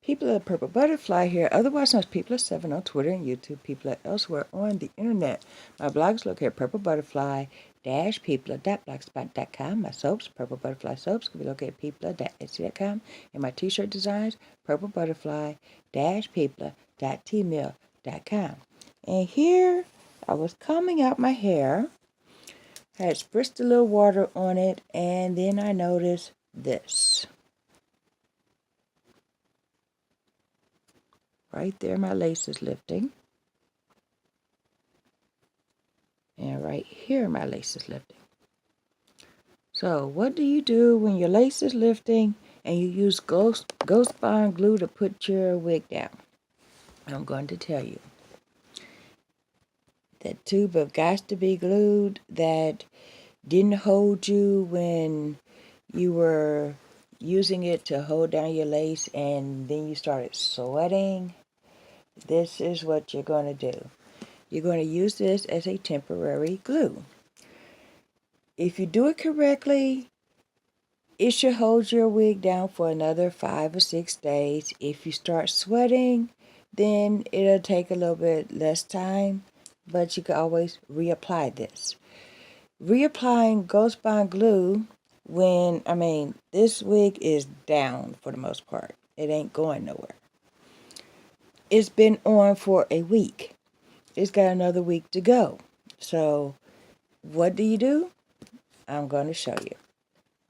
People of Purple Butterfly here, otherwise known as People of Seven on Twitter and YouTube, People of elsewhere on the internet. My blog is located at purplebutterfly-people.blogspot.com. My soaps, Purple Butterfly Soaps, can be located at people.etsy.com. And my t-shirt designs, purplebutterfly-people.tmail.com. And here, I was combing out my hair, had spritzed a little water on it, and then I noticed this. Right there, my lace is lifting. And right here, my lace is lifting. So what do you do when your lace is lifting and you use Ghost Bond glue to put your wig down? I'm going to tell you. That tube of Got to Be glued that didn't hold you when you were using it to hold down your lace and then you started sweating. This is what you're going to do. You're going to use this as a temporary glue. If you do it correctly, it should hold your wig down for another 5 or 6 days. If you start sweating, then it'll take a little bit less time, but you can always reapply this. Reapplying Ghost Bond glue when, this wig is down for the most part. It ain't going nowhere. It's been on for a week. It's got another week to go. So what do? I'm going to show you.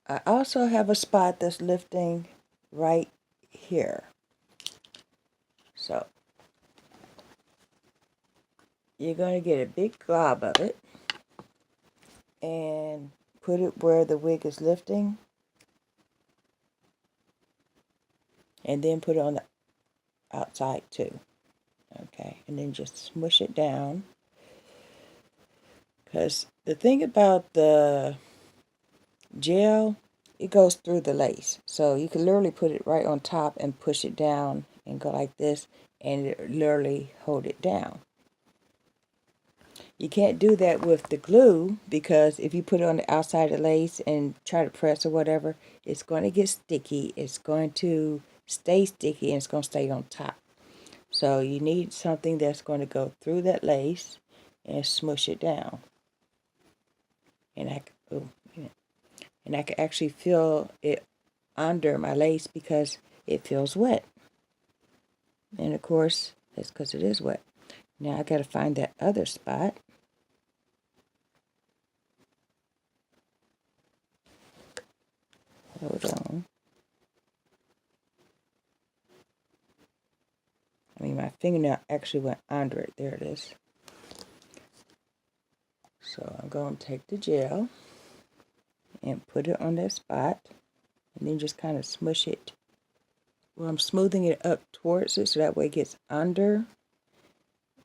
I also have a spot that's lifting right here. So you're going to get a big glob of it and put it where the wig is lifting. And then put it on the outside too. Okay, and then just smush it down. Because the thing about the gel, it goes through the lace. So you can literally put it right on top and push it down and go like this and it literally hold it down. You can't do that with the glue because if you put it on the outside of the lace and try to press or whatever, it's going to get sticky. It's going to stay sticky and it's going to stay on top. So you need something that's going to go through that lace and smush it down. And I can actually feel it under my lace because it feels wet. And of course, that's because it is wet. Now I got to find that other spot. Hold on. My fingernail actually went under it. There it is. So I'm going to take the gel and put it on that spot. And then just kind of smush it. Well, I'm smoothing it up towards it so that way it gets under.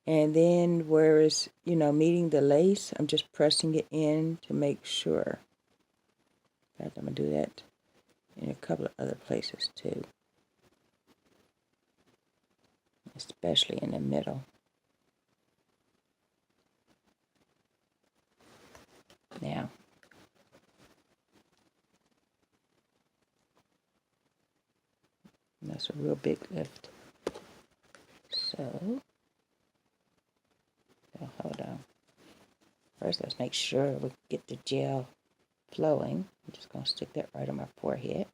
And then where it's, meeting the lace, I'm just pressing it in to make sure. In fact, I'm going to do that in a couple of other places too. Especially in the middle. Now, that's a real big lift. So, hold on. First, let's make sure we get the gel flowing. I'm just going to stick that right on my forehead.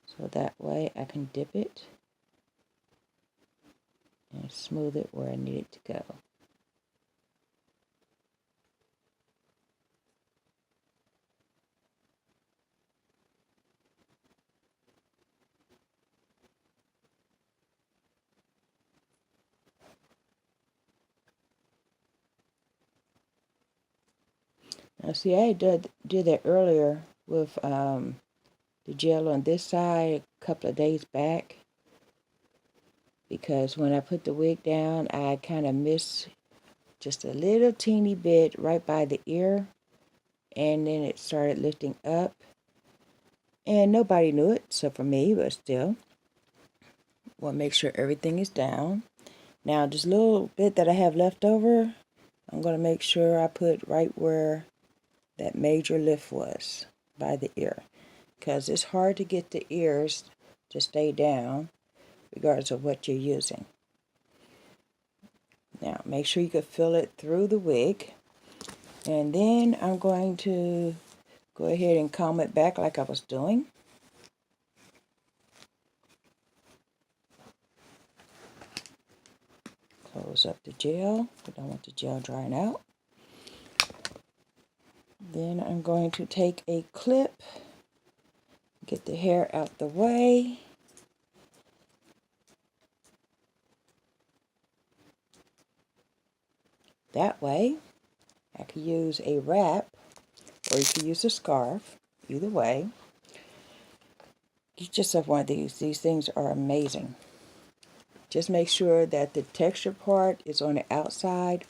So that way I can dip it and smooth it where I need it to go. Now see, I did that earlier with the gel on this side a couple of days back. Because when I put the wig down, I kind of missed just a little teeny bit right by the ear. And then it started lifting up. And nobody knew it, except for me, but still. Want to make sure everything is down. Now, this little bit that I have left over, I'm going to make sure I put right where that major lift was by the ear. Because it's hard to get the ears to stay down. regardless of what you're using. Now, make sure you can fill it through the wig. And then I'm going to go ahead and comb it back like I was doing. Close up the gel. We don't want the gel drying out. Then I'm going to take a clip, get the hair out the way. That way, I can use a wrap, or you can use a scarf, either way. Get yourself one of these. These things are amazing. Just make sure that the texture part is on the outside.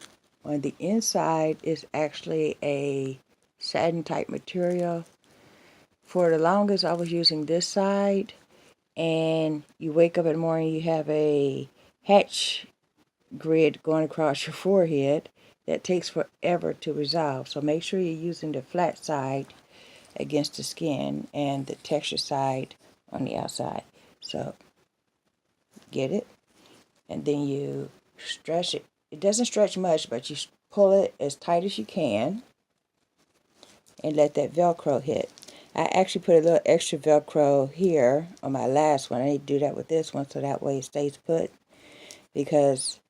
On the inside is actually a satin type material. For the longest, I was using this side, and you wake up in the morning, you have a hatch grid going across your forehead that takes forever to resolve. So make sure you're using the flat side against the skin and the texture side on the outside. So get it, and then you stretch it. It doesn't stretch much, but you pull it as tight as you can and let that Velcro hit. I actually put a little extra Velcro here on my last one. I need to do that with this one so that way it stays put, because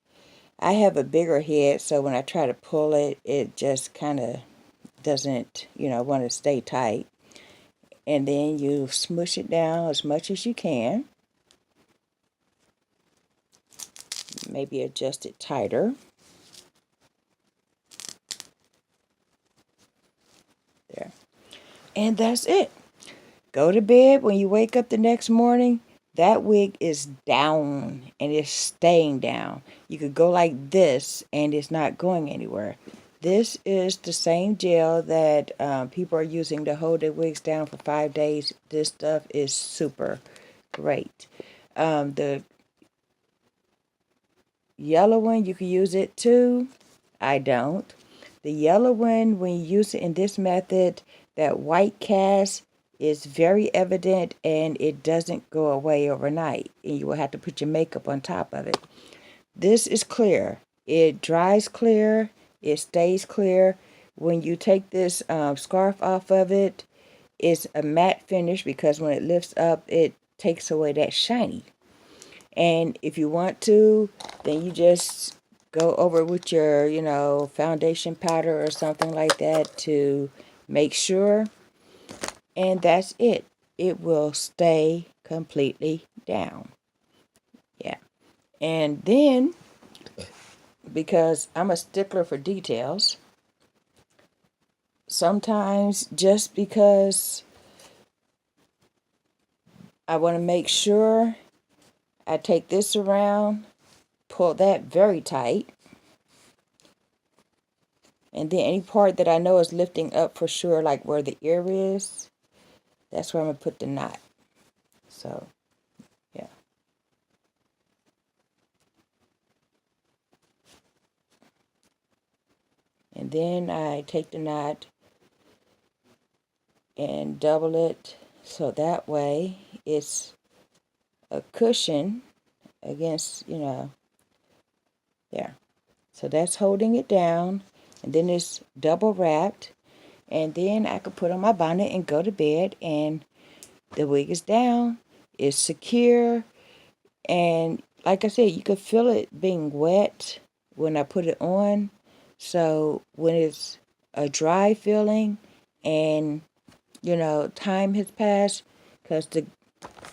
I have a bigger head, so when I try to pull it, it just kind of doesn't, want to stay tight. And then you smush it down as much as you can. Maybe adjust it tighter. There. And that's it. Go to bed. When you wake up the next morning, that wig is down and it's staying down. You could go like this and it's not going anywhere. This is the same gel that people are using to hold their wigs down for 5 days. This stuff is super great. The yellow one, you can use it too. I don't. The yellow one, when you use it in this method, that white cast is very evident and it doesn't go away overnight. And you will have to put your makeup on top of it. This is clear. It dries clear. It stays clear. When you take this scarf off of it, it's a matte finish because when it lifts up, it takes away that shiny. And if you want to, then you just go over with your, foundation powder or something like that to make sure. And that's it. It will stay completely down. Yeah. And then, because I'm a stickler for details, sometimes just because I want to make sure, I take this around, pull that very tight, and then any part that I know is lifting up for sure, like where the ear is, that's where I'm going to put the knot. So, yeah. And then I take the knot and double it so that way it's a cushion against, there. So that's holding it down. And then it's double wrapped. And then I could put on my bonnet and go to bed. And the wig is down. It's secure. And like I said, you could feel it being wet when I put it on. So when it's a dry feeling and, time has passed, because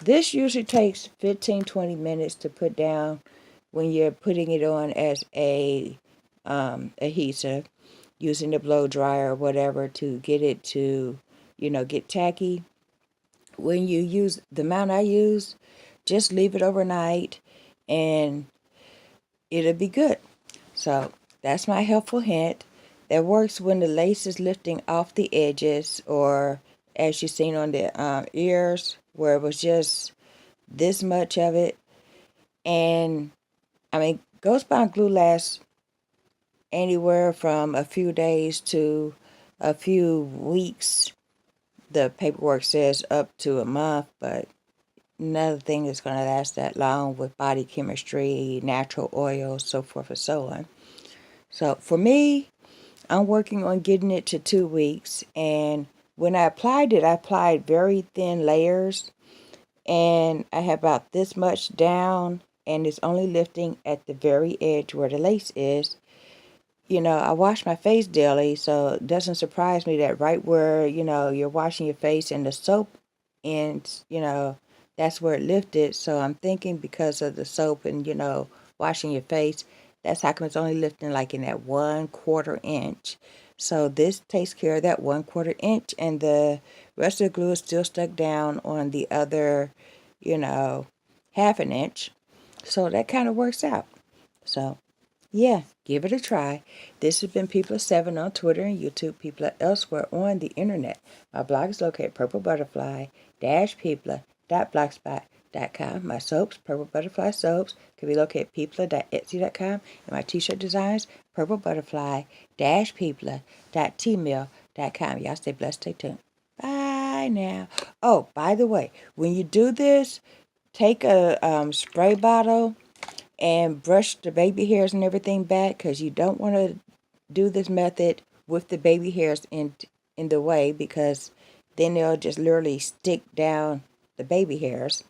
this usually takes 15-20 minutes to put down when you're putting it on as a adhesive, using the blow dryer or whatever to get it to, get tacky. When you use the amount I use, just leave it overnight and it'll be good. So that's my helpful hint. That works when the lace is lifting off the edges, or as you've seen on the ears where it was just this much of it. And Ghost Bond glue lasts anywhere from a few days to a few weeks. The paperwork says up to a month, but another thing that's going to last that long with body chemistry, natural oils, so forth and so on. So for me, I'm working on getting it to 2 weeks. And when I applied it, I applied very thin layers. And I have about this much down. And it's only lifting at the very edge where the lace is. I wash my face daily, so it doesn't surprise me that right where, you're washing your face and the soap ends, that's where it lifted. So I'm thinking because of the soap and, washing your face, that's how come it's only lifting like in that 1/4 inch. So this takes care of that 1/4 inch, and the rest of the glue is still stuck down on the other, 1/2 inch. So that kind of works out. So yeah, give it a try. This has been People7 on Twitter and YouTube, People elsewhere on the internet. My blog is located at purplebutterfly-people.blogspot.com. My soaps, Purple Butterfly Soaps, can be located at people.etsy.com. And my t-shirt designs, purplebutterfly-people.tmail.com. Y'all stay blessed, stay tuned. Bye now. Oh, by the way, when you do this, take a spray bottle and brush the baby hairs and everything back, because you don't want to do this method with the baby hairs in the way, because then they'll just literally stick down the baby hairs.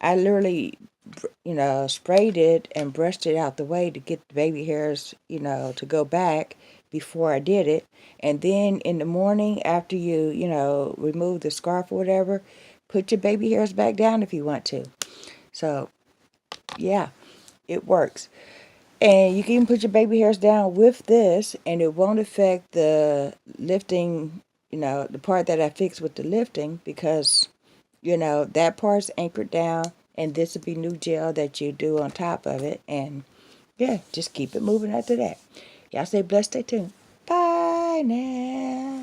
I literally, sprayed it and brushed it out the way to get the baby hairs, to go back before I did it. And then in the morning after you, remove the scarf or whatever, put your baby hairs back down if you want to. So, yeah. It works. And you can even put your baby hairs down with this, and it won't affect the lifting, the part that I fixed with the lifting, because, that part's anchored down, and this will be new gel that you do on top of it. And yeah, just keep it moving after that. Y'all stay blessed, stay tuned. Bye now.